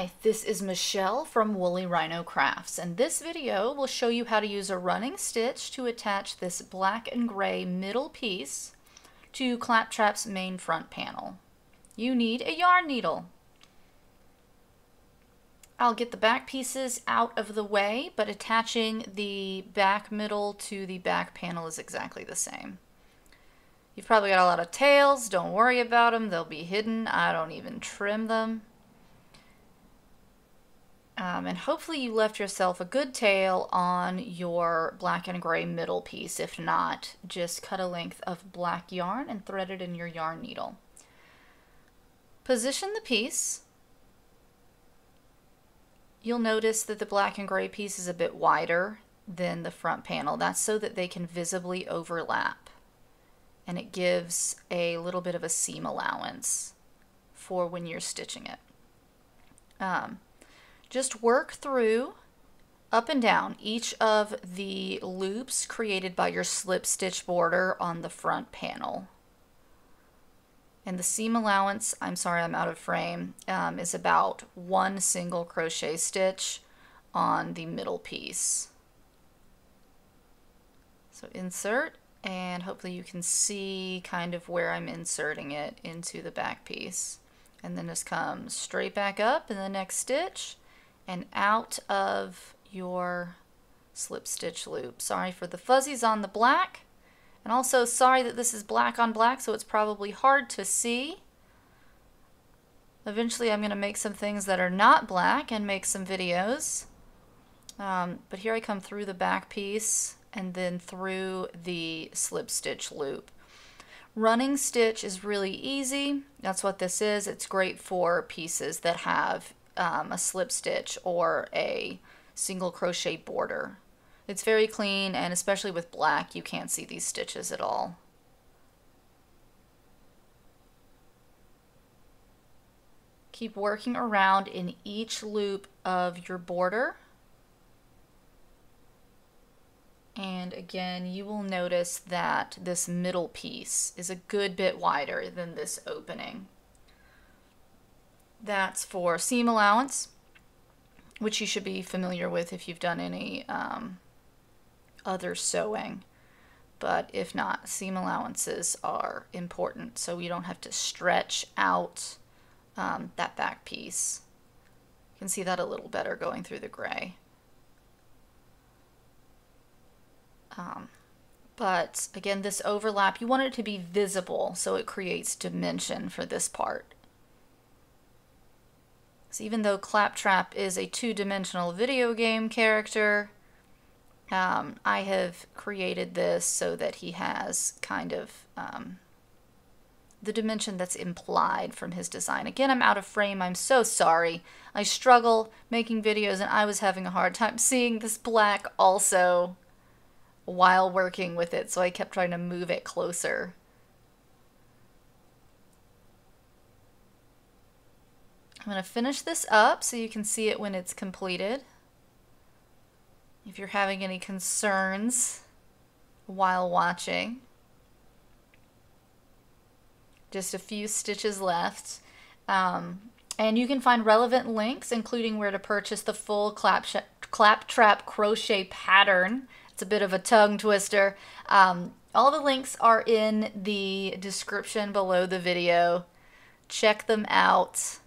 Hi, this is Michelle from Woolly Rhino Crafts, and this video will show you how to use a running stitch to attach this black and gray middle piece to Claptrap's main front panel. You need a yarn needle. I'll get the back pieces out of the way, but attaching the back middle to the back panel is exactly the same. You've probably got a lot of tails, don't worry about them, they'll be hidden. I don't even trim them. And hopefully you left yourself a good tail on your black and gray middle piece. If not, just cut a length of black yarn and thread it in your yarn needle. Position the piece. You'll notice that the black and gray piece is a bit wider than the front panel. That's so that they can visibly overlap. And it gives a little bit of a seam allowance for when you're stitching it. Just work through, up and down, each of the loops created by your slip stitch border on the front panel. And the seam allowance, I'm sorry I'm out of frame, is about one single crochet stitch on the middle piece. So insert, and hopefully you can see kind of where I'm inserting it into the back piece. And then just come straight back up in the next stitch and out of your slip stitch loop. Sorry for the fuzzies on the black, and also sorry that this is black on black, so it's probably hard to see. Eventually I'm going to make some things that are not black and make some videos. But here I come through the back piece and then through the slip stitch loop. Running stitch is really easy. That's what this is. It's great for pieces that have a slip stitch or a single crochet border. It's very clean, and especially with black you can't see these stitches at all. Keep working around in each loop of your border, and again you will notice that this middle piece is a good bit wider than this opening. That's for seam allowance, which you should be familiar with if you've done any other sewing. But if not, seam allowances are important so you don't have to stretch out that back piece. You can see that a little better going through the gray. But again, this overlap, you want it to be visible so it creates dimension for this part. So even though Claptrap is a two-dimensional video game character, I have created this so that he has kind of the dimension that's implied from his design. Again, I'm out of frame. I'm so sorry. I struggle making videos, and I was having a hard time seeing this black also while working with it, so I kept trying to move it closer. I'm going to finish this up so you can see it when it's completed. If you're having any concerns while watching. Just a few stitches left. And you can find relevant links, including where to purchase the full Claptrap crochet pattern. It's a bit of a tongue twister. All the links are in the description below the video. Check them out.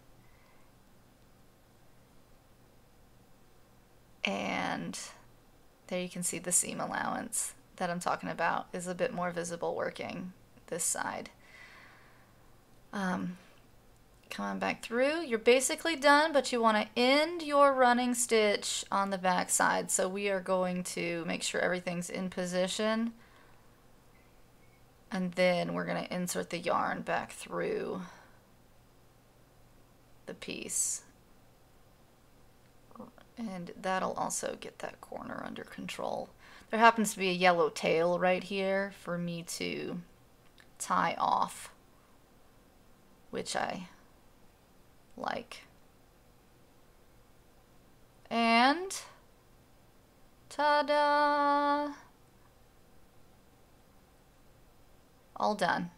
And there you can see the seam allowance that I'm talking about is a bit more visible working this side. Come on back through. You're basically done, but you want to end your running stitch on the back side. So we are going to make sure everything's in position. And then we're going to insert the yarn back through the piece. And that'll also get that corner under control. There happens to be a yellow tail right here for me to tie off, which I like. And ta-da! All done.